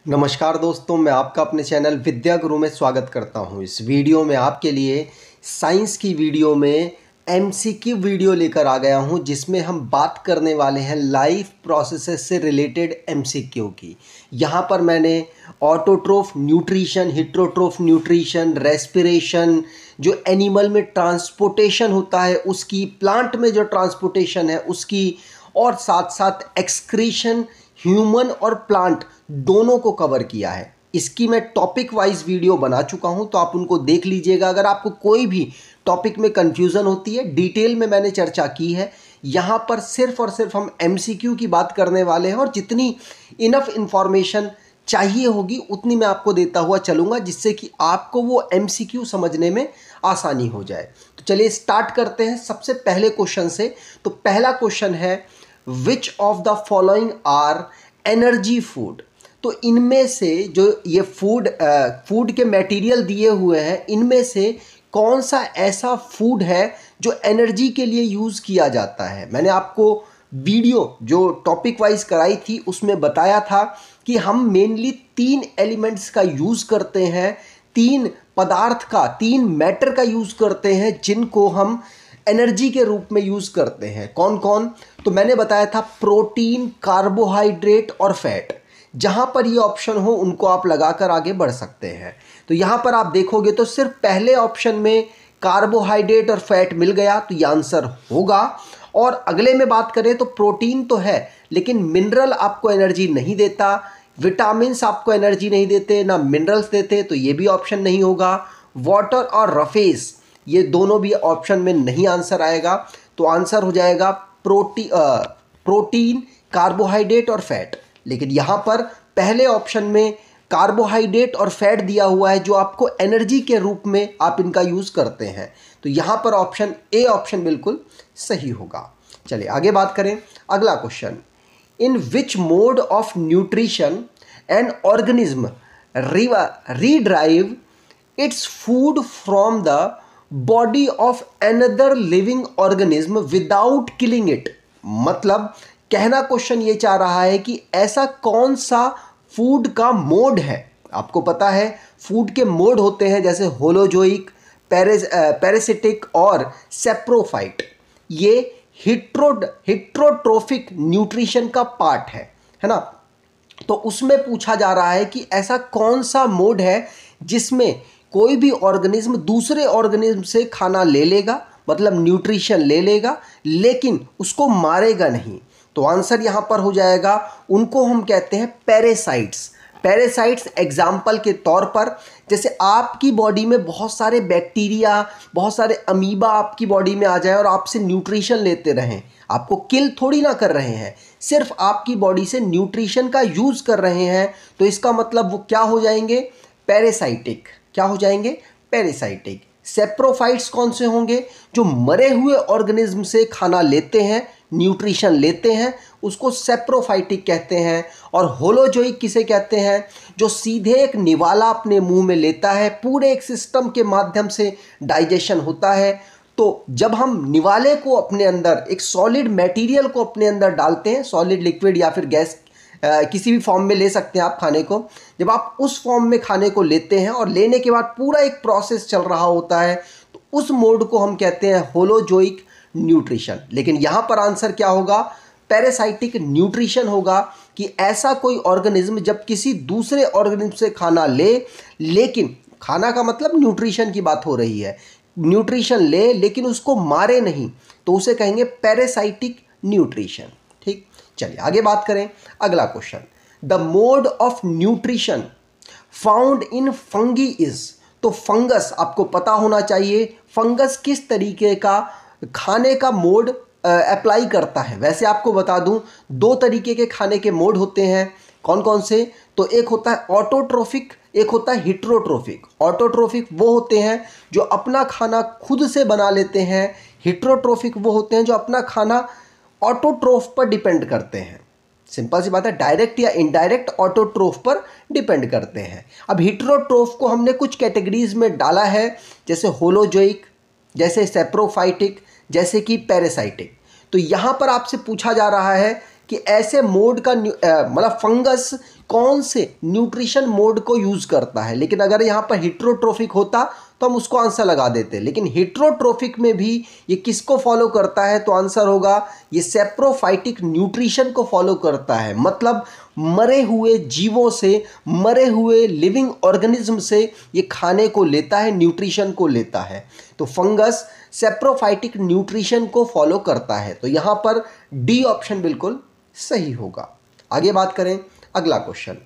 नमस्कार दोस्तों, मैं आपका अपने चैनल विद्या गुरु में स्वागत करता हूं। इस वीडियो में आपके लिए साइंस की वीडियो में एमसीक्यू वीडियो लेकर आ गया हूं, जिसमें हम बात करने वाले हैं लाइफ प्रोसेसेस से रिलेटेड एमसीक्यू की। यहां पर मैंने ऑटोट्रोफ न्यूट्रिशन, हिट्रोट्रोफ न्यूट्रिशन, रेस्पिरेशन, जो एनिमल में ट्रांसपोर्टेशन होता है उसकी, प्लांट में जो ट्रांसपोर्टेशन है उसकी, और साथ साथ एक्सक्रीशन ह्यूमन और प्लांट दोनों को कवर किया है। इसकी मैं टॉपिक वाइज वीडियो बना चुका हूं, तो आप उनको देख लीजिएगा। अगर आपको कोई भी टॉपिक में कंफ्यूजन होती है, डिटेल में मैंने चर्चा की है। यहां पर सिर्फ और सिर्फ हम एमसीक्यू की बात करने वाले हैं, और जितनी इनफ इंफॉर्मेशन चाहिए होगी उतनी मैं आपको देता हुआ चलूंगा, जिससे कि आपको वो एमसीक्यू समझने में आसानी हो जाए। तो चलिए स्टार्ट करते हैं सबसे पहले क्वेश्चन से। तो पहला क्वेश्चन है, which of the following are energy food. तो इनमें से जो ये फूड के मटेरियल दिए हुए हैं, इनमें से कौन सा ऐसा फूड है जो एनर्जी के लिए यूज़ किया जाता है। मैंने आपको वीडियो जो टॉपिक वाइज कराई थी उसमें बताया था कि हम मेनली 3 एलिमेंट्स का यूज़ करते हैं, 3 पदार्थ का, 3 मैटर का यूज़ करते हैं, जिनको हम एनर्जी के रूप में यूज़ करते हैं। कौन कौन? तो मैंने बताया था प्रोटीन, कार्बोहाइड्रेट और फैट। जहां पर ये ऑप्शन हो उनको आप लगाकर आगे बढ़ सकते हैं। तो यहां पर आप देखोगे तो सिर्फ पहले ऑप्शन में कार्बोहाइड्रेट और फैट मिल गया, तो ये आंसर होगा। और अगले में बात करें तो प्रोटीन तो है, लेकिन मिनरल आपको एनर्जी नहीं देता, विटामिन्स आपको एनर्जी नहीं देते, ना मिनरल्स देते, तो ये भी ऑप्शन नहीं होगा। वाटर और रफेज, ये दोनों भी ऑप्शन में नहीं आंसर आएगा। तो आंसर हो जाएगा प्रोटीन, कार्बोहाइड्रेट और फैट। लेकिन यहाँ पर पहले ऑप्शन में कार्बोहाइड्रेट और फैट दिया हुआ है, जो आपको एनर्जी के रूप में आप इनका यूज़ करते हैं। तो यहाँ पर ऑप्शन ए ऑप्शन बिल्कुल सही होगा। चलिए आगे बात करें। अगला question, in which mode of nutrition an organism रीड्राइव its food from the body of another living organism without killing it. मतलब कहना क्वेश्चन ये चाह रहा है कि ऐसा कौन सा फूड का मोड है। आपको पता है फूड के मोड होते हैं, जैसे होलोजोइक, पैरासिटिक और सेप्रोफाइट। ये हिट्रोट्रोफिक न्यूट्रिशन का पार्ट है ना। तो उसमें पूछा जा रहा है कि ऐसा कौन सा मोड है जिसमें कोई भी ऑर्गेनिज्म दूसरे ऑर्गेनिज्म से खाना ले लेगा, मतलब न्यूट्रिशन ले लेगा, लेकिन उसको मारेगा नहीं। तो आंसर यहाँ पर हो जाएगा, उनको हम कहते हैं पैरासाइट्स। पैरासाइट्स एग्जाम्पल के तौर पर, जैसे आपकी बॉडी में बहुत सारे बैक्टीरिया, बहुत सारे अमीबा आपकी बॉडी में आ जाए और आपसे न्यूट्रिशन लेते रहें, आपको किल थोड़ी ना कर रहे हैं, सिर्फ आपकी बॉडी से न्यूट्रिशन का यूज़ कर रहे हैं, तो इसका मतलब वो क्या हो जाएंगे? पैरासाइटिक। क्या हो जाएंगे? पैरासाइटिक। सेप्रोफाइट्स कौन से होंगे? जो मरे हुए ऑर्गेनिज्म से खाना लेते हैं, न्यूट्रिशन लेते हैं, उसको सेप्रोफाइटिक कहते हैं। और होलोजोइक किसे कहते हैं? जो सीधे एक निवाला अपने मुंह में लेता है, पूरे एक सिस्टम के माध्यम से डाइजेशन होता है। तो जब हम निवाले को अपने अंदर, एक सॉलिड मटेरियल को अपने अंदर डालते हैं, सॉलिड, लिक्विड या फिर गैस, किसी भी फॉर्म में ले सकते हैं आप खाने को, जब आप उस फॉर्म में खाने को लेते हैं और लेने के बाद पूरा एक प्रोसेस चल रहा होता है, तो उस मोड को हम कहते हैं होलोजोइक न्यूट्रिशन। लेकिन यहाँ पर आंसर क्या होगा? पैरासाइटिक न्यूट्रिशन होगा, कि ऐसा कोई ऑर्गेनिज्म जब किसी दूसरे ऑर्गेनिज्म से खाना ले, लेकिन खाना का मतलब न्यूट्रिशन की बात हो रही है, न्यूट्रिशन ले लेकिन उसको मारे नहीं, तो उसे कहेंगे पैरासाइटिक न्यूट्रिशन। ठीक, चलिए आगे बात करें। अगला question, the mode of nutrition found in fungi is. तो फंगस आपको पता होना चाहिए, फंगस किस तरीके का खाने का मोड अप्लाई करता है। वैसे आपको बता दूं, 2 तरीके के खाने के मोड होते हैं। कौन कौन से? तो एक होता है ऑटोट्रोफिक, एक होता है हिट्रोट्रोफिक। ऑटोट्रोफिक वो होते हैं जो अपना खाना खुद से बना लेते हैं, हिट्रोट्रोफिक वो होते हैं जो अपना खाना ऑटोट्रोफ पर डिपेंड करते हैं। सिंपल सी बात है, डायरेक्ट या इनडायरेक्ट ऑटोट्रोफ पर डिपेंड करते हैं। अब हिट्रोट्रोफ को हमने कुछ कैटेगरीज में डाला है, जैसे होलोजोइक, जैसे सेप्रोफाइटिक, जैसे कि पैरासाइटिक। तो यहाँ पर आपसे पूछा जा रहा है कि ऐसे मोड का मतलब फंगस कौन से न्यूट्रिशन मोड को यूज करता है। लेकिन अगर यहाँ पर हेटेरोट्रोफिक होता तो हम उसको आंसर लगा देते, लेकिन हेटेरोट्रोफिक में भी ये किसको फॉलो करता है, तो आंसर होगा ये सेप्रोफाइटिक न्यूट्रिशन को फॉलो करता है। मतलब मरे हुए जीवों से, मरे हुए लिविंग ऑर्गेनिज्म से ये खाने को लेता है, न्यूट्रिशन को लेता है। तो फंगस सेप्रोफाइटिक न्यूट्रिशन को फॉलो करता है। तो यहाँ पर डी ऑप्शन बिल्कुल सही होगा। आगे बात करें, अगला question,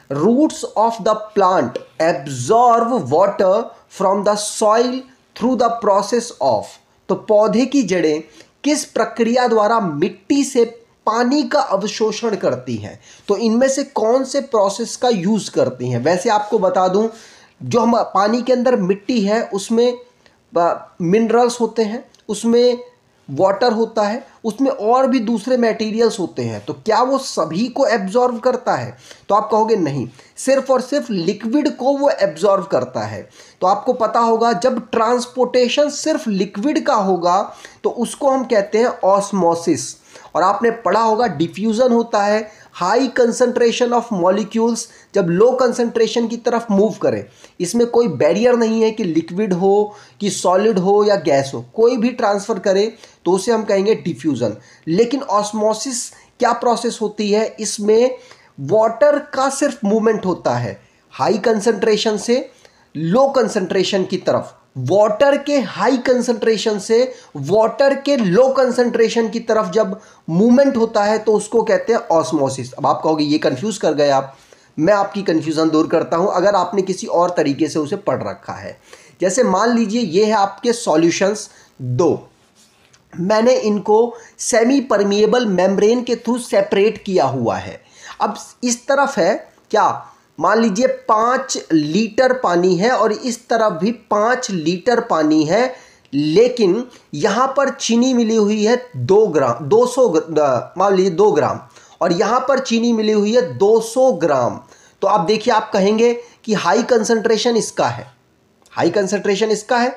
roots of the plant absorb water from the soil through the process of. तो पौधे की जड़ें किस प्रक्रिया द्वारा मिट्टी से पानी का अवशोषण करती हैं। तो इनमें से कौन से प्रोसेस का यूज करती हैं। वैसे आपको बता दूं, जो हम पानी के अंदर मिट्टी है उसमें मिनरल्स होते हैं, उसमें वाटर होता है, उसमें और भी दूसरे मटेरियल्स होते हैं। तो क्या वो सभी को एब्जॉर्व करता है, तो आप कहोगे नहीं, सिर्फ और सिर्फ लिक्विड को वो एब्जॉर्व करता है। तो आपको पता होगा जब ट्रांसपोर्टेशन सिर्फ लिक्विड का होगा तो उसको हम कहते हैं ऑस्मोसिस। और आपने पढ़ा होगा डिफ्यूजन होता है, हाई कंसंट्रेशन ऑफ मॉलिक्यूल्स जब लो कंसंट्रेशन की तरफ मूव करें। इसमें कोई बैरियर नहीं है कि लिक्विड हो कि सॉलिड हो या गैस हो, कोई भी ट्रांसफ़र करे तो उसे हम कहेंगे डिफ्यूज़न। लेकिन ऑस्मोसिस क्या प्रोसेस होती है, इसमें वाटर का सिर्फ मूवमेंट होता है हाई कंसंट्रेशन से लो कंसंट्रेशन की तरफ, वाटर के हाई कंसंट्रेशन से वाटर के लो कंसंट्रेशन की तरफ जब मूवमेंट होता है तो उसको कहते हैं ऑस्मोसिस। अब आप कहोगे ये कंफ्यूज कर गए आप, मैं आपकी कंफ्यूजन दूर करता हूं अगर आपने किसी और तरीके से उसे पढ़ रखा है। जैसे मान लीजिए ये है आपके सॉल्यूशंस दो, मैंने इनको सेमी परमिएबल मेम्ब्रेन के थ्रू सेपरेट किया हुआ है। अब इस तरफ है क्या, मान लीजिए 5 लीटर पानी है और इस तरफ भी 5 लीटर पानी है, लेकिन यहाँ पर चीनी मिली हुई है 2 ग्राम, 200 मान लीजिए 2 ग्राम, और यहाँ पर चीनी मिली हुई है 200 ग्राम। तो आप देखिए, आप कहेंगे कि हाई कंसंट्रेशन इसका है, हाई कंसंट्रेशन इसका है,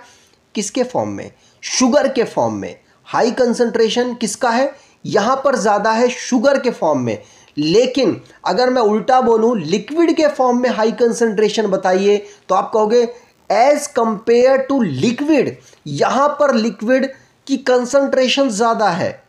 किसके फॉर्म में, शुगर के फॉर्म में। हाई कंसंट्रेशन किसका है, यहाँ पर ज़्यादा है शुगर के फॉर्म में। लेकिन अगर मैं उल्टा बोलूं, लिक्विड के फॉर्म में हाई कंसंट्रेशन बताइए, तो आप कहोगे एज कंपेयर टू लिक्विड, यहां पर लिक्विड की कंसंट्रेशन ज़्यादा है,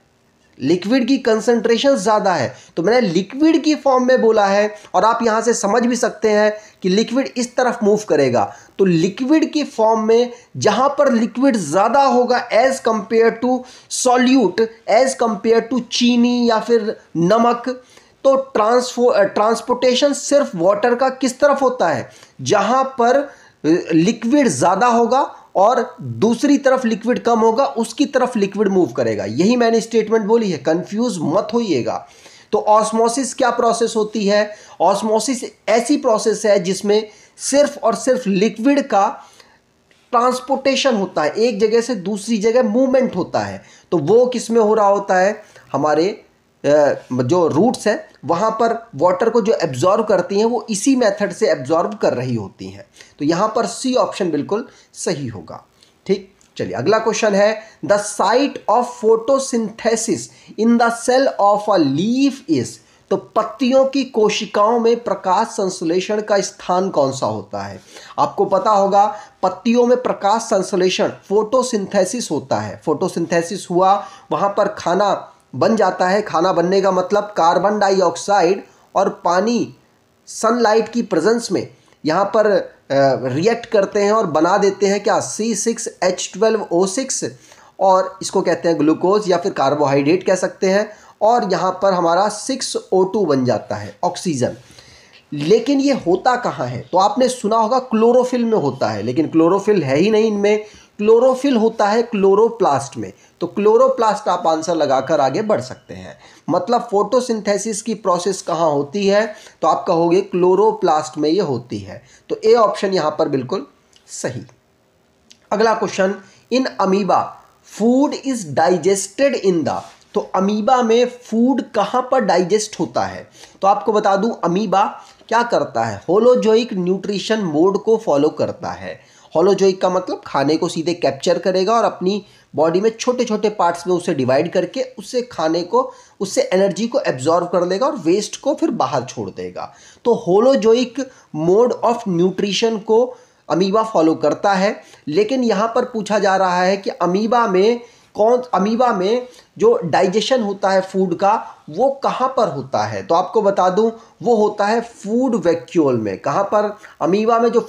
लिक्विड की कंसंट्रेशन ज़्यादा है। तो मैंने लिक्विड की फॉर्म में बोला है, और आप यहां से समझ भी सकते हैं कि लिक्विड इस तरफ मूव करेगा। तो लिक्विड की फॉर्म में जहां पर लिक्विड ज़्यादा होगा as compare to solute, as compare to चीनी या फिर नमक, तो ट्रांसपोर्टेशन सिर्फ वाटर का किस तरफ होता है, जहां पर लिक्विड ज़्यादा होगा और दूसरी तरफ लिक्विड कम होगा, उसकी तरफ लिक्विड मूव करेगा। यही मैंने स्टेटमेंट बोली है, कंफ्यूज मत होइएगा। तो ऑस्मोसिस क्या प्रोसेस होती है, ऑस्मोसिस ऐसी प्रोसेस है जिसमें सिर्फ और सिर्फ लिक्विड का ट्रांसपोर्टेशन होता है, एक जगह से दूसरी जगह मूवमेंट होता है। तो वो किस में हो रहा होता है, हमारे जो रूट्स हैं वहाँ पर वाटर को जो एब्जॉर्ब करती हैं वो इसी मेथड से एब्जॉर्ब कर रही होती हैं। तो यहाँ पर सी ऑप्शन बिल्कुल सही होगा। ठीक, चलिए अगला क्वेश्चन है, the site of photosynthesis in the cell of a leaf is. तो पत्तियों की कोशिकाओं में प्रकाश संश्लेषण का स्थान कौन सा होता है। आपको पता होगा पत्तियों में प्रकाश संश्लेषण फोटोसिंथेसिस होता है। फोटोसिंथेसिस हुआ, वहाँ पर खाना बन जाता है। खाना बनने का मतलब कार्बन डाइऑक्साइड और पानी सनलाइट की प्रेजेंस में यहाँ पर रिएक्ट करते हैं और बना देते हैं क्या, C6H12O6, और इसको कहते हैं ग्लूकोज या फिर कार्बोहाइड्रेट कह सकते हैं। और यहाँ पर हमारा 6O2 बन जाता है, ऑक्सीजन। लेकिन ये होता कहाँ है, तो आपने सुना होगा क्लोरोफिल में होता है, लेकिन क्लोरोफिल है ही नहीं इनमें। क्लोरोफिल होता है क्लोरोप्लास्ट में। तो क्लोरोप्लास्ट आप आंसर लगाकर आगे बढ़ सकते हैं। मतलब फोटोसिंथेसिस की प्रोसेस कहाँ होती है, तो आप कहोगे क्लोरोप्लास्ट में ये होती है। तो ए ऑप्शन यहाँ पर बिल्कुल सही। अगला question, in amoeba food is digested in the. तो अमीबा में फूड कहाँ पर डाइजेस्ट होता है, तो आपको बता दूं अमीबा क्या करता है, होलोजोइक न्यूट्रिशन मोड को फॉलो करता है। होलोजोइक का मतलब खाने को सीधे कैप्चर करेगा और अपनी बॉडी में छोटे छोटे पार्ट्स में उसे डिवाइड करके उससे खाने को, उससे एनर्जी को एब्जॉर्व कर लेगा और वेस्ट को फिर बाहर छोड़ देगा। तो होलोजोइक मोड ऑफ न्यूट्रिशन को अमीबा फॉलो करता है। लेकिन यहाँ पर पूछा जा रहा है कि अमीबा में जो डाइजेशन होता है फूड का वो कहाँ पर होता है। तो आपको बता दूं वो होता है फूड वैक्यूल में। कहाँ पर अमीबा में जो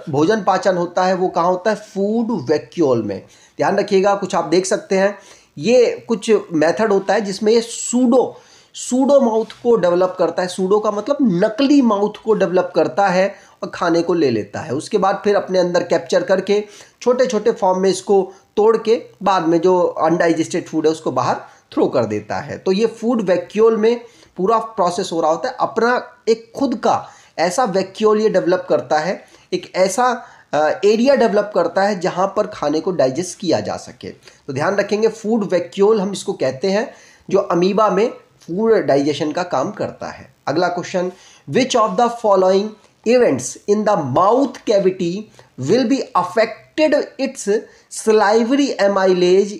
भोजन पाचन होता है वो कहाँ होता है, फूड वैक्यूल में। ध्यान रखिएगा, कुछ आप देख सकते हैं, ये कुछ मेथड होता है जिसमें ये सूडो माउथ को डेवलप करता है। सूडो का मतलब नकली माउथ को डेवलप करता है और खाने को ले लेता है। उसके बाद फिर अपने अंदर कैप्चर करके छोटे छोटे फॉर्म में इसको तोड़ के बाद में जो अनडाइजेस्टेड फूड है उसको बाहर थ्रो कर देता है। तो ये फूड वैक्यूल में पूरा प्रोसेस हो रहा होता है। अपना एक खुद का ऐसा वैक्यूल ये डेवलप करता है, एक ऐसा एरिया डेवलप करता है जहाँ पर खाने को डाइजेस्ट किया जा सके। तो ध्यान रखेंगे, फूड वैक्यूल हम इसको कहते हैं, जो अमीबा में फूड डाइजेशन का काम करता है। अगला question, which of the following events in the mouth cavity will be affected it's salivary amylase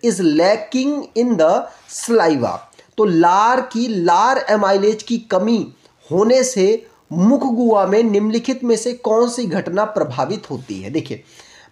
is lacking in the saliva। तो लार एमाइलेज की कमी होने से मुख गुहा में निम्नलिखित में से कौन सी घटना प्रभावित होती है। देखिए,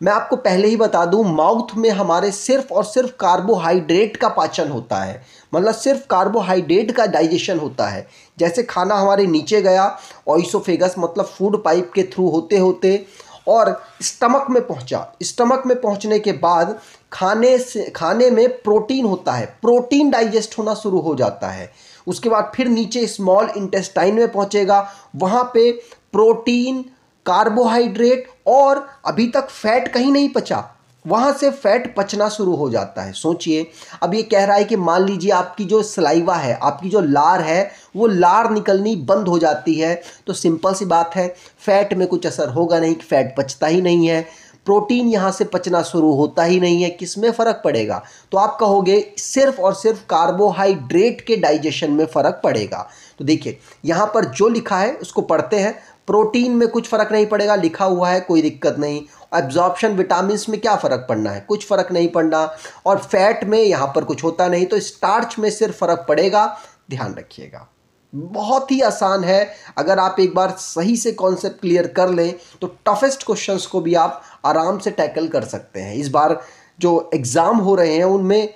मैं आपको पहले ही बता दूं, माउथ में हमारे सिर्फ और सिर्फ कार्बोहाइड्रेट का पाचन होता है, मतलब सिर्फ कार्बोहाइड्रेट का डाइजेशन होता है। जैसे खाना हमारे नीचे गया, ऑइसोफेगस मतलब फूड पाइप के थ्रू होते होते और स्टमक में पहुंचा। स्टमक में पहुंचने के बाद खाने में प्रोटीन होता है, प्रोटीन डाइजेस्ट होना शुरू हो जाता है। उसके बाद फिर नीचे स्मॉल इंटेस्टाइन में पहुंचेगा, वहां पे प्रोटीन, कार्बोहाइड्रेट और अभी तक फैट कहीं नहीं पचा, वहां से फैट पचना शुरू हो जाता है। सोचिए, अब ये कह रहा है कि मान लीजिए आपकी जो सलाइवा है, आपकी जो लार है, वो लार निकलनी बंद हो जाती है। तो सिंपल सी बात है, फैट में कुछ असर होगा नहीं, फैट पचता ही नहीं है, प्रोटीन यहाँ से पचना शुरू होता ही नहीं है, किस में फ़र्क पड़ेगा? तो आप कहोगे सिर्फ और सिर्फ कार्बोहाइड्रेट के डाइजेशन में फ़र्क पड़ेगा। तो देखिए, यहाँ पर जो लिखा है उसको पढ़ते हैं। प्रोटीन में कुछ फ़र्क नहीं पड़ेगा, लिखा हुआ है, कोई दिक्कत नहीं। एब्जॉर्प्शन विटामिन्स में क्या फ़र्क पड़ना है, कुछ फ़र्क नहीं पड़ना। और फैट में यहाँ पर कुछ होता नहीं, तो स्टार्च में सिर्फ फ़र्क पड़ेगा। ध्यान रखिएगा, बहुत ही आसान है। अगर आप एक बार सही से कॉन्सेप्ट क्लियर कर लें तो टफेस्ट क्वेश्चंस को भी आप आराम से टैकल कर सकते हैं। इस बार जो एग्ज़ाम हो रहे हैं उनमें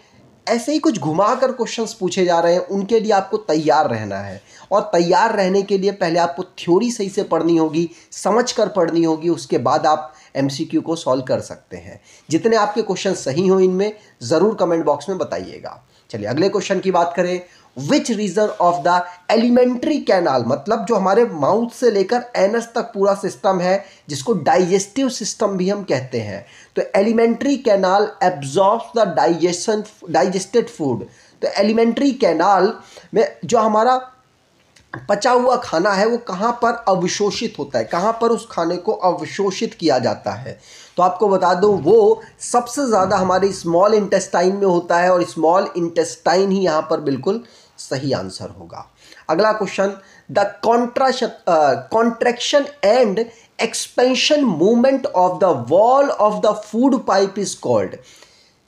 ऐसे ही कुछ घुमाकर क्वेश्चंस पूछे जा रहे हैं, उनके लिए आपको तैयार रहना है। और तैयार रहने के लिए पहले आपको थ्योरी सही से पढ़नी होगी, समझ कर पढ़नी होगी, उसके बाद आप एमसीक्यू को सॉल्व कर सकते हैं। जितने आपके क्वेश्चन सही हो इनमें ज़रूर कमेंट बॉक्स में बताइएगा। चलिए अगले क्वेश्चन की बात करें। Which region of the alimentary canal, मतलब जो हमारे माउथ से लेकर एनस तक पूरा सिस्टम है, जिसको डाइजेस्टिव सिस्टम भी हम कहते हैं। तो alimentary canal absorbs the digested food. तो एलिमेंट्री कैनाल में जो हमारा पचा हुआ खाना है वो कहाँ पर अवशोषित होता है, कहाँ पर उस खाने को अवशोषित किया जाता है। तो आपको बता दूं वो सबसे ज़्यादा हमारे स्मॉल इंटेस्टाइन में होता है, और स्मॉल इंटेस्टाइन ही यहाँ पर बिल्कुल सही आंसर होगा। अगला question, the contraction and expansion movement of the wall of the food pipe is called.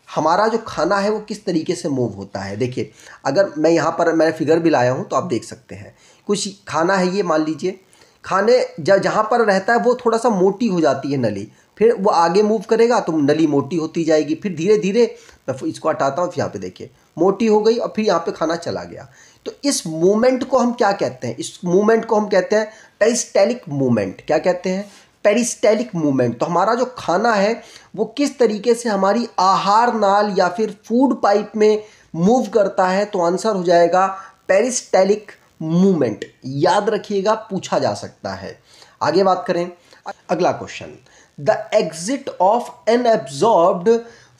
हमारा जो खाना है वो किस तरीके से मूव होता है। देखिए, अगर मैं यहाँ पर मैंने फिगर भी लाया हूँ तो आप देख सकते हैं, कुछ खाना है ये, मान लीजिए खाने जहाँ पर रहता है वो थोड़ा सा मोटी हो जाती है नली, फिर वो आगे मूव करेगा तो नली मोटी होती जाएगी, फिर धीरे धीरे मैं इसको हटाता हूँ, यहाँ पे देखिए मोटी हो गई और फिर यहाँ पे खाना चला गया। तो इस मूवमेंट को हम क्या कहते हैं? इस मूवमेंट को हम कहते हैं पेरिस्टेलिक मूवमेंट। क्या कहते हैं? पेरिस्टेलिक मूवमेंट। तो हमारा जो खाना है वो किस तरीके से हमारी आहार नाल या फिर फूड पाइप में मूव करता है, तो आंसर हो जाएगा पेरिस्टेलिक मूवमेंट। याद रखिएगा, पूछा जा सकता है। आगे बात करें, अगला question, the exit of unabsorbed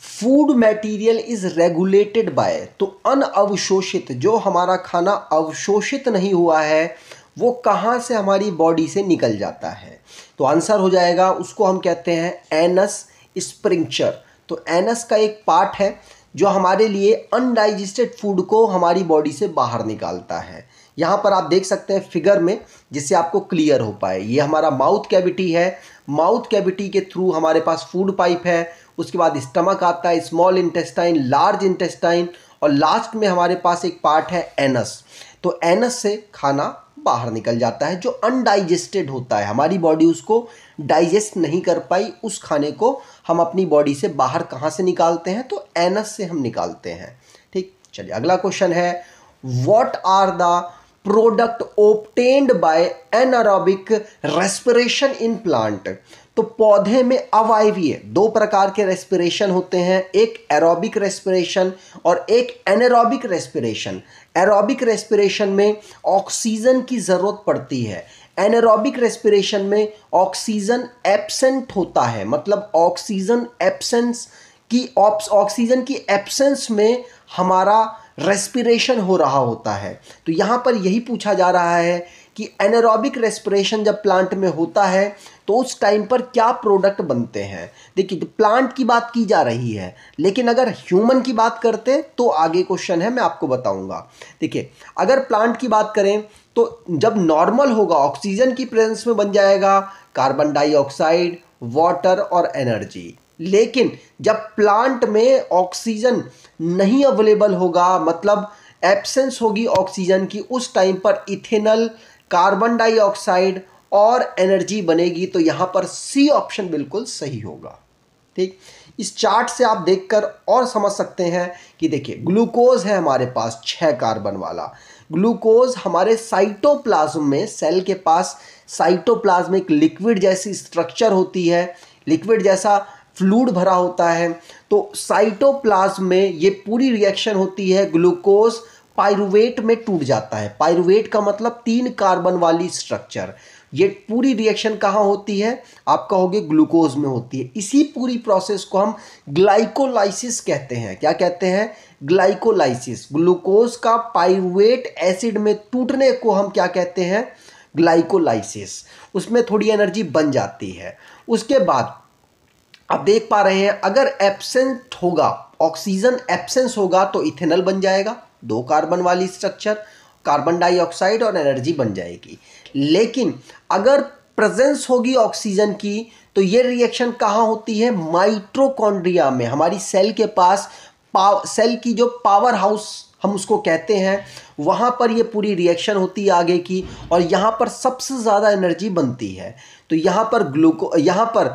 food material is regulated by. तो अनअवशोषित, जो हमारा खाना अवशोषित नहीं हुआ है, वो कहाँ से हमारी बॉडी से निकल जाता है? तो आंसर हो जाएगा, उसको हम कहते हैं एनस स्प्रिंक्चर। तो एनस का एक पार्ट है जो हमारे लिए अनडाइजेस्टेड फूड को हमारी बॉडी से बाहर निकालता है। यहाँ पर आप देख सकते हैं फिगर में, जिससे आपको क्लियर हो पाए। ये हमारा माउथ कैविटी है, माउथ कैविटी के थ्रू हमारे पास फूड पाइप है, उसके बाद स्टमक आता है, स्मॉल इंटेस्टाइन, लार्ज इंटेस्टाइन, और लास्ट में हमारे पास एक पार्ट है एनस। तो एनस से खाना बाहर निकल जाता है जो अनडाइजेस्टेड होता है, हमारी बॉडी उसको डाइजेस्ट नहीं कर पाई, उस खाने को हम अपनी बॉडी से बाहर कहाँ से निकालते हैं, तो एनस से हम निकालते हैं। ठीक, चलिए अगला क्वेश्चन है, what are the product obtained by anaerobic respiration in plant. तो पौधे में अवायवीय दो प्रकार के रेस्पिरेशन होते हैं, एक एरोबिक रेस्पिरेशन और एक एनारोबिक रेस्पिरेशन। एरोबिक रेस्पिरेशन में ऑक्सीजन की ज़रूरत पड़ती है, एनारोबिक रेस्पिरेशन में ऑक्सीजन एब्सेंट होता है, मतलब ऑक्सीजन की एब्सेंस में हमारा रेस्पिरेशन हो रहा होता है। तो यहाँ पर यही पूछा जा रहा है कि एनारोबिक रेस्पिरेशन जब प्लांट में होता है तो उस टाइम पर क्या प्रोडक्ट बनते हैं। देखिए, तो प्लांट की बात की जा रही है, लेकिन अगर ह्यूमन की बात करते तो आगे क्वेश्चन है, मैं आपको बताऊंगा। देखिए, अगर प्लांट की बात करें तो जब नॉर्मल होगा ऑक्सीजन की प्रेजेंस में बन जाएगा कार्बन डाइऑक्साइड, वाटर और एनर्जी। लेकिन जब प्लांट में ऑक्सीजन नहीं अवेलेबल होगा, मतलब एब्सेंस होगी ऑक्सीजन की, उस टाइम पर इथेनॉल, कार्बन डाइऑक्साइड और एनर्जी बनेगी। तो यहाँ पर सी ऑप्शन बिल्कुल सही होगा। ठीक, इस चार्ट से आप देखकर और समझ सकते हैं कि देखिए, ग्लूकोज है हमारे पास 6 कार्बन वाला। ग्लूकोज हमारे साइटोप्लाज्म में, सेल के पास साइटोप्लाज्म में एक लिक्विड जैसी स्ट्रक्चर होती है, लिक्विड जैसा फ्लूइड भरा होता है। तो साइटोप्लाज्म में ये पूरी रिएक्शन होती है, ग्लूकोज पाइरुवेट में टूट जाता है। पाइरुवेट का मतलब 3 कार्बन वाली स्ट्रक्चर। ये पूरी रिएक्शन कहाँ होती है, आप कहोगे ग्लूकोज में होती है। इसी पूरी प्रोसेस को हम ग्लाइकोलाइसिस कहते हैं। क्या कहते हैं, ग्लाइकोलाइसिस। ग्लूकोज का पाइरुवेट एसिड में टूटने को हम क्या कहते हैं, ग्लाइकोलाइसिस। उसमें थोड़ी एनर्जी बन जाती है। उसके बाद आप देख पा रहे हैं, अगर एब्सेंट होगा, ऑक्सीजन एब्सेंस होगा तो इथेनॉल बन जाएगा, 2 कार्बन वाली स्ट्रक्चर, कार्बन डाइऑक्साइड और एनर्जी बन जाएगी। लेकिन अगर प्रेजेंस होगी ऑक्सीजन की तो ये रिएक्शन कहाँ होती है, माइटोकॉन्ड्रिया में। हमारी सेल के पास सेल की जो पावर हाउस हम उसको कहते हैं, वहाँ पर ये पूरी रिएक्शन होती है आगे की, और यहाँ पर सबसे ज़्यादा एनर्जी बनती है। तो यहाँ पर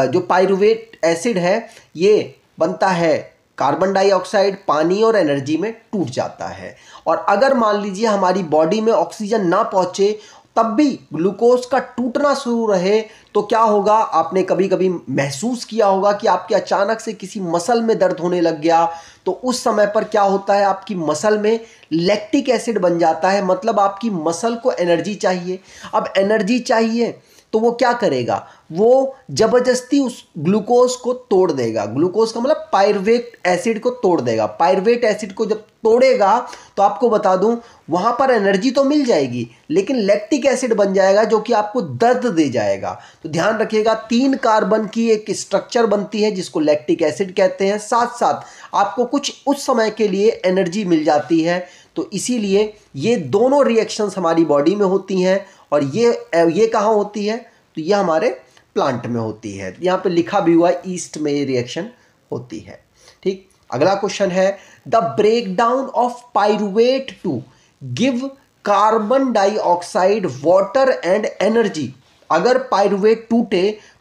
जो पाइरुवेट एसिड है ये बनता है कार्बन डाइऑक्साइड, पानी और एनर्जी में टूट जाता है। और अगर मान लीजिए हमारी बॉडी में ऑक्सीजन ना पहुँचे, तब भी ग्लूकोज का टूटना शुरू रहे, तो क्या होगा, आपने कभी कभी महसूस किया होगा कि आपके अचानक से किसी मसल में दर्द होने लग गया, तो उस समय पर क्या होता है, आपकी मसल में लैक्टिक एसिड बन जाता है, मतलब आपकी मसल को एनर्जी चाहिए। अब एनर्जी चाहिए तो वो क्या करेगा, वो जबरदस्ती उस ग्लूकोज को तोड़ देगा। ग्लूकोज का मतलब पाइरुवेट एसिड को तोड़ देगा। पाइरुवेट एसिड को जब तोड़ेगा तो आपको बता दूं, वहां पर एनर्जी तो मिल जाएगी, लेकिन लैक्टिक एसिड बन जाएगा जो कि आपको दर्द दे जाएगा। तो ध्यान रखिएगा, 3 कार्बन की एक स्ट्रक्चर बनती है जिसको लैक्टिक एसिड कहते हैं, साथ साथ आपको कुछ उस समय के लिए एनर्जी मिल जाती है। तो इसीलिए ये दोनों रिएक्शंस हमारी बॉडी में होती हैं, और ये कहाँ होती है, तो ये हमारे प्लांट में होती है। यहाँ पे लिखा भी हुआ है ईस्ट में ये रिएक्शन होती है। ठीक, अगला क्वेश्चन है, the breakdown of pyruvate to give carbon dioxide, water and energy. अगर पाइरुवेट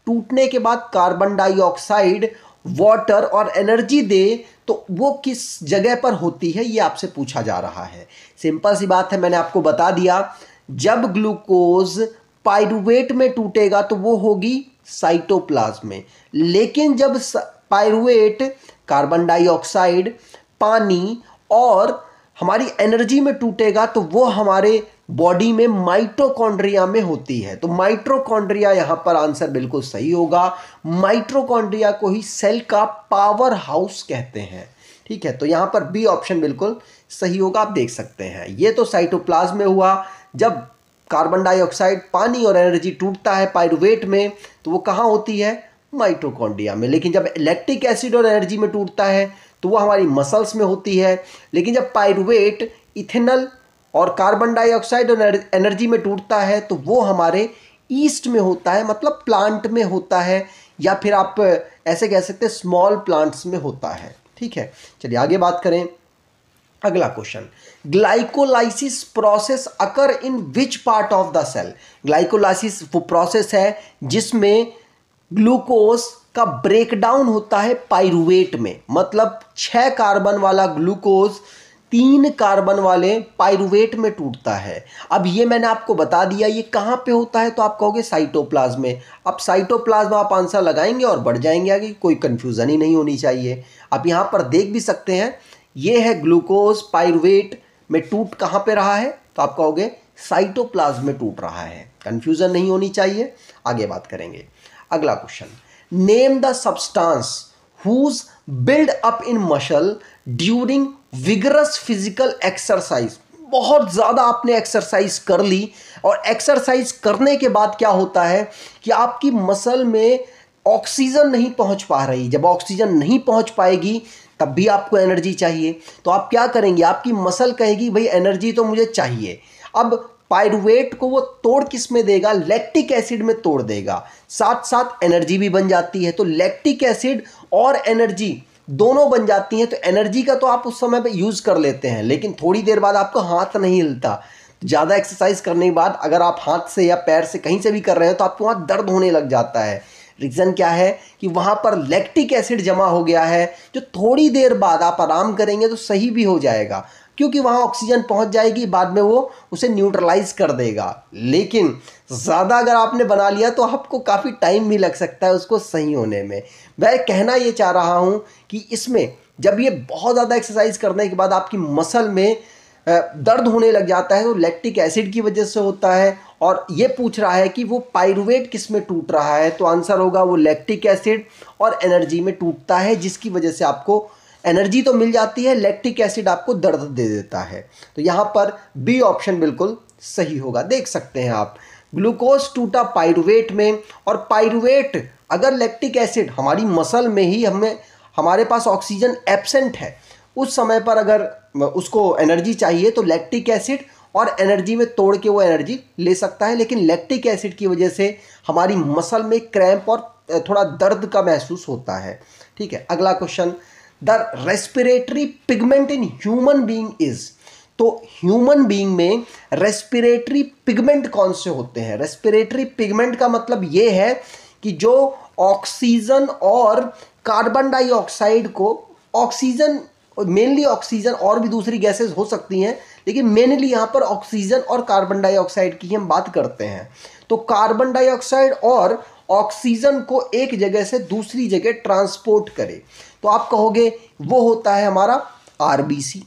टूटने के बाद कार्बन डाइऑक्साइड, वाटर और एनर्जी दे, तो वो किस जगह पर होती है, ये आपसे पूछा जा रहा है। सिंपल सी बात है, मैंने आपको बता दिया, जब ग्लूकोज पाइरुवेट में टूटेगा तो वो होगी साइटोप्लाज्म में। लेकिन जब पाइरुवेट, कार्बन डाइऑक्साइड, पानी और हमारी एनर्जी में टूटेगा तो वो हमारे बॉडी में माइटोकॉन्ड्रिया में होती है। तो माइटोकॉन्ड्रिया यहां पर आंसर बिल्कुल सही होगा। माइटोकॉन्ड्रिया को ही सेल का पावर हाउस कहते हैं। ठीक है, तो यहां पर बी ऑप्शन बिल्कुल सही होगा, आप देख सकते हैं। ये तो साइटोप्लाज्म में हुआ, जब कार्बन डाइऑक्साइड, पानी और एनर्जी टूटता है पाइरुवेट में तो वो कहाँ होती है, माइटोकॉन्ड्रिया में। लेकिन जब लैक्टिक एसिड और एनर्जी में टूटता है तो वो हमारी मसल्स में होती है। लेकिन जब पाइरुवेट, इथेनॉल और कार्बन डाइऑक्साइड एनर्जी में टूटता है तो वो हमारे ईस्ट में होता है, मतलब प्लांट में होता है, या फिर आप ऐसे कह सकते हैं स्मॉल प्लांट्स में होता है। ठीक है, चलिए आगे बात करें। अगला question, glycolysis process occur in which part of the cell. Glycolysis वो प्रोसेस है जिसमें ग्लूकोज का ब्रेकडाउन होता है पाइरुवेट में, मतलब 6 कार्बन वाला ग्लूकोज 3 कार्बन वाले पाइरुवेट में टूटता है। अब ये मैंने आपको बता दिया ये कहाँ पे होता है, तो आप कहोगे साइटोप्लाज्म में। अब साइटोप्लाज्म आप आंसर लगाएंगे और बढ़ जाएंगे आगे, कोई कंफ्यूजन ही नहीं होनी चाहिए। आप यहाँ पर देख भी सकते हैं, ये है ग्लूकोज पाइरुवेट में टूट कहाँ पे रहा है, तो आप कहोगे साइटोप्लाज्म में टूट रहा है, कंफ्यूजन नहीं होनी चाहिए। आगे बात करेंगे। अगला question, name the substance whose build up in muscle during vigorous physical exercise. बहुत ज़्यादा आपने एक्सरसाइज कर ली और एक्सरसाइज करने के बाद क्या होता है कि आपकी मसल में ऑक्सीजन नहीं पहुंच पा रही। जब ऑक्सीजन नहीं पहुंच पाएगी तब भी आपको एनर्जी चाहिए, तो आप क्या करेंगे, आपकी मसल कहेगी भाई एनर्जी तो मुझे चाहिए। अब पाइरुवेट को वो तोड़ किस में देगा, लैक्टिक एसिड में तोड़ देगा, साथ साथ एनर्जी भी बन जाती है। तो लैक्टिक एसिड और एनर्जी दोनों बन जाती हैं। तो एनर्जी का तो आप उस समय पे यूज़ कर लेते हैं, लेकिन थोड़ी देर बाद आपको हाथ नहीं हिलता। ज़्यादा एक्सरसाइज करने के बाद अगर आप हाथ से या पैर से कहीं से भी कर रहे हैं तो आपको वहाँ दर्द होने लग जाता है। रीज़न क्या है कि वहाँ पर लैक्टिक एसिड जमा हो गया है, जो थोड़ी देर बाद आप आराम करेंगे तो सही भी हो जाएगा, क्योंकि वहाँ ऑक्सीजन पहुँच जाएगी, बाद में वो उसे न्यूट्रलाइज कर देगा। लेकिन ज़्यादा अगर आपने बना लिया तो आपको काफ़ी टाइम भी लग सकता है उसको सही होने में। मैं कहना ये चाह रहा हूँ कि इसमें जब ये बहुत ज़्यादा एक्सरसाइज करने के बाद आपकी मसल में दर्द होने लग जाता है तो लैक्टिक एसिड की वजह से होता है। और ये पूछ रहा है कि वो पाइरुवेट किस में टूट रहा है, तो आंसर होगा वो लैक्टिक एसिड और एनर्जी में टूटता है, जिसकी वजह से आपको एनर्जी तो मिल जाती है, लैक्टिक एसिड आपको दर्द दे देता है। तो यहाँ पर बी ऑप्शन बिल्कुल सही होगा। देख सकते हैं आप, ग्लूकोज टूटा पाइरुवेट में, और पाइरुवेट अगर लैक्टिक एसिड हमारी मसल में ही हमारे पास ऑक्सीजन एब्सेंट है, उस समय पर अगर उसको एनर्जी चाहिए तो लैक्टिक एसिड और एनर्जी में तोड़ के वो एनर्जी ले सकता है। लेकिन लैक्टिक एसिड की वजह से हमारी मसल में क्रैम्प और थोड़ा दर्द का महसूस होता है। ठीक है, अगला question, the respiratory pigment in human being is. तो ह्यूमन बीइंग में रेस्पिरेटरी पिगमेंट कौन से होते हैं। रेस्पिरेटरी पिगमेंट का मतलब ये है कि जो ऑक्सीजन और कार्बन डाइऑक्साइड को, ऑक्सीजन मेनली ऑक्सीजन और भी दूसरी गैसेस हो सकती हैं, लेकिन मेनली यहाँ पर ऑक्सीजन और कार्बन डाइऑक्साइड की हम बात करते हैं। तो कार्बन डाइऑक्साइड और ऑक्सीजन को एक जगह से दूसरी जगह ट्रांसपोर्ट करे, तो आप कहोगे वो होता है हमारा आरबीसी।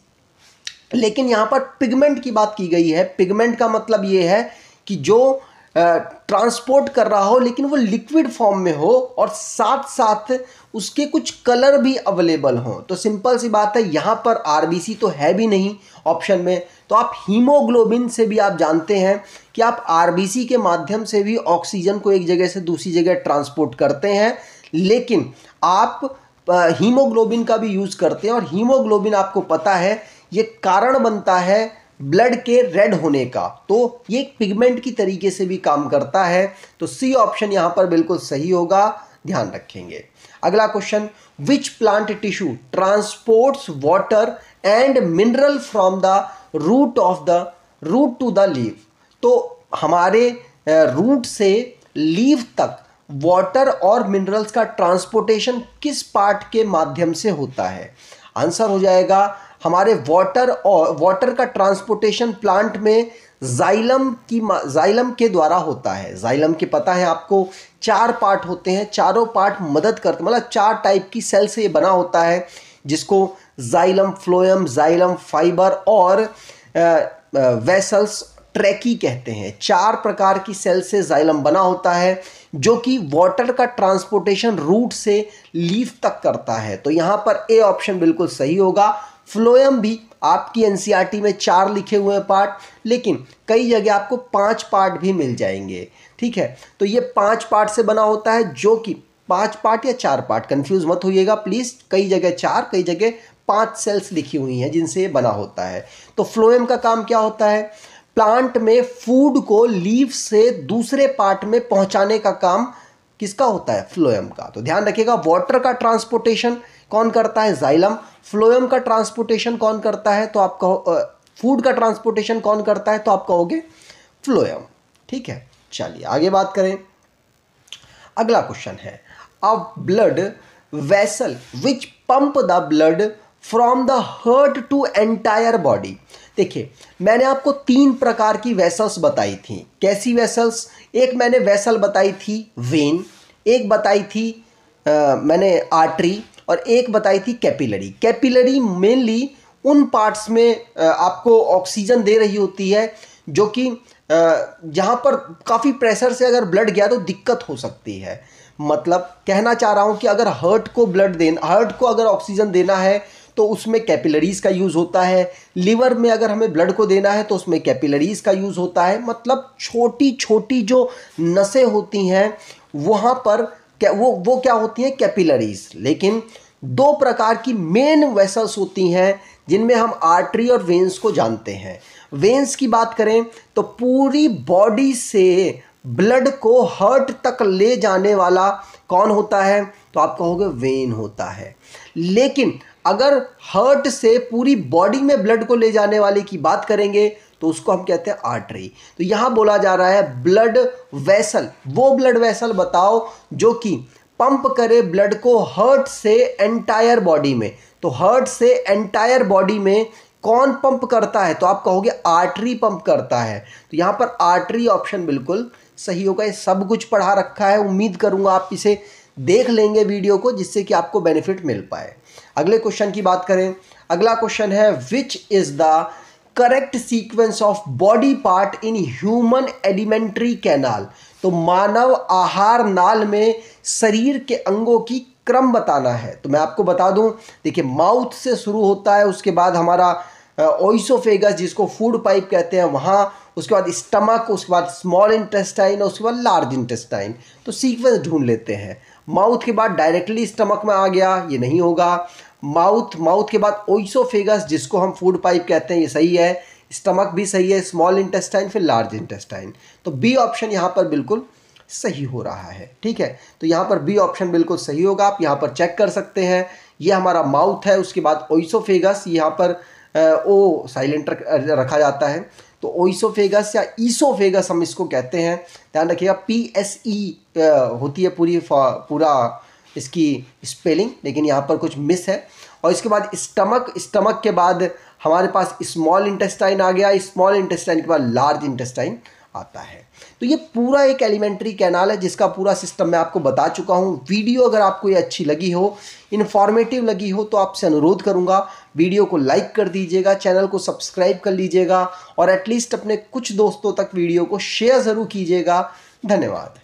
लेकिन यहाँ पर पिगमेंट की बात की गई है। पिगमेंट का मतलब ये है कि जो ट्रांसपोर्ट कर रहा हो लेकिन वो लिक्विड फॉर्म में हो और साथ साथ उसके कुछ कलर भी अवेलेबल हों। तो सिंपल सी बात है, यहाँ पर आरबीसी तो है भी नहीं ऑप्शन में, तो आप हीमोग्लोबिन से भी आप जानते हैं कि आप आरबीसी के माध्यम से भी ऑक्सीजन को एक जगह से दूसरी जगह ट्रांसपोर्ट करते हैं। लेकिन आप हीमोग्लोबिन का भी यूज़ करते हैं, और हीमोग्लोबिन आपको पता है ये कारण बनता है ब्लड के रेड होने का, तो ये एक पिगमेंट की तरीके से भी काम करता है। तो सी ऑप्शन यहाँ पर बिल्कुल सही होगा, ध्यान रखेंगे। अगला question, which plant tissue transports water and mineral from the root to the leaf. तो हमारे रूट से लीफ तक वाटर और मिनरल्स का ट्रांसपोर्टेशन किस पार्ट के माध्यम से होता है। आंसर हो जाएगा हमारे वाटर का ट्रांसपोर्टेशन प्लांट में जाइलम के द्वारा होता है। जाइलम के पता है आपको 4 पार्ट होते हैं, चारों पार्ट मदद करते, मतलब 4 टाइप की सेल से ये बना होता है, जिसको जाइलम, फ्लोएम, जाइलम फाइबर और वेसल्स ट्रैकी कहते हैं। 4 प्रकार की सेल से जाइलम बना होता है, जो कि वाटर का ट्रांसपोर्टेशन रूट से लीफ तक करता है। तो यहाँ पर ए ऑप्शन बिल्कुल सही होगा। फ्लोएम भी आपकी एनसीईआरटी में 4 लिखे हुए हैं पार्ट, लेकिन कई जगह आपको 5 पार्ट भी मिल जाएंगे। ठीक है, तो ये 5 पार्ट से बना होता है, जो कि 5 पार्ट या 4 पार्ट, कंफ्यूज मत होइएगा प्लीज़, कई जगह 4 कई जगह 5 सेल्स लिखी हुई हैं जिनसे ये बना होता है। तो फ्लोएम का काम क्या होता है? प्लांट में फूड को लीफ से दूसरे पार्ट में पहुंचाने का काम किसका होता है? फ्लोएम का। तो ध्यान रखिएगा, वाटर का ट्रांसपोर्टेशन कौन करता है? जाइलम। फ्लोएम का ट्रांसपोर्टेशन कौन करता है? तो आप कहो फूड का ट्रांसपोर्टेशन कौन करता है? तो आप कहोगे फ्लोएम। ठीक है, चलिए आगे बात करें। अगला क्वेश्चन है, a blood vessel which pump the blood from the heart to entire body. देखिए, मैंने आपको 3 प्रकार की वेसल्स बताई थी। कैसी वेसल्स? एक मैंने वेसल बताई थी वेन, एक बताई थी मैंने आर्टरी, और एक बताई थी कैपिलरी। कैपिलरी मेनली उन पार्ट्स में आपको ऑक्सीजन दे रही होती है जो कि जहाँ पर काफ़ी प्रेशर से अगर ब्लड गया तो दिक्कत हो सकती है। मतलब कहना चाह रहा हूँ कि अगर हार्ट को अगर ऑक्सीजन देना है तो उसमें कैपिलरीज का यूज़ होता है। लिवर में अगर हमें ब्लड को देना है तो उसमें कैपिलरीज का यूज़ होता है। मतलब छोटी छोटी जो नसें होती हैं वहाँ पर वो क्या होती हैं? कैपिलरीज। लेकिन 2 प्रकार की मेन वेसल्स होती हैं जिनमें हम आर्टरी और वेन्स को जानते हैं। वेन्स की बात करें तो पूरी बॉडी से ब्लड को हार्ट तक ले जाने वाला कौन होता है? तो आप कहोगे वेन होता है। लेकिन अगर हार्ट से पूरी बॉडी में ब्लड को ले जाने वाले की बात करेंगे तो उसको हम कहते हैं आर्टरी। तो यहां बोला जा रहा है ब्लड वेसल, वो ब्लड वेसल बताओ जो कि पंप करे ब्लड को हार्ट से एंटायर बॉडी में। तो हार्ट से एंटायर बॉडी में कौन पंप करता है? तो आप कहोगे आर्टरी पंप करता है। तो यहां पर आर्टरी ऑप्शन बिल्कुल सही होगा। ये सब कुछ पढ़ा रखा है, उम्मीद करूंगा आप इसे देख लेंगे वीडियो को, जिससे कि आपको बेनिफिट मिल पाए। अगले क्वेश्चन की बात करें। अगला क्वेश्चन है, which is the correct sequence of body part in human alimentary canal. तो मानव आहार नाल में शरीर के अंगों की क्रम बताना है। तो मैं आपको बता दूं, देखिए माउथ से शुरू होता है, उसके बाद हमारा ओइसोफेगस जिसको फूड पाइप कहते हैं वहाँ, उसके बाद स्टमक, उसके बाद स्मॉल इंटेस्टाइन और उसके बाद लार्ज इंटेस्टाइन। तो सीक्वेंस ढूंढ लेते हैं। माउथ के बाद डायरेक्टली स्टमक में आ गया, ये नहीं होगा। माउथ के बाद ओइसोफेगस जिसको हम फूड पाइप कहते हैं, ये सही है। स्टमक भी सही है, स्मॉल इंटेस्टाइन, फिर लार्ज इंटेस्टाइन। तो बी ऑप्शन यहाँ पर बिल्कुल सही हो रहा है। ठीक है, तो यहाँ पर बी ऑप्शन बिल्कुल सही होगा। आप यहाँ पर चेक कर सकते हैं, ये हमारा माउथ है, उसके बाद ओइसोफेगस, यहाँ पर ओ साइलेंट रखा जाता है। तो ओइसोफेगस या ईसोफेगस हम इसको कहते हैं। ध्यान रखिएगा, PSE होती है पूरा इसकी स्पेलिंग, लेकिन यहाँ पर कुछ मिस है। और इसके बाद स्टमक के बाद हमारे पास स्मॉल इंटेस्टाइन आ गया, स्मॉल इंटेस्टाइन के बाद लार्ज इंटेस्टाइन आता है। तो ये पूरा एक एलिमेंट्री कैनाल है जिसका पूरा सिस्टम मैं आपको बता चुका हूँ। वीडियो अगर आपको ये अच्छी लगी हो, इन्फॉर्मेटिव लगी हो, तो आपसे अनुरोध करूँगा वीडियो को लाइक कर दीजिएगा, चैनल को सब्सक्राइब कर लीजिएगा और एटलीस्ट अपने कुछ दोस्तों तक वीडियो को शेयर ज़रूर कीजिएगा। धन्यवाद।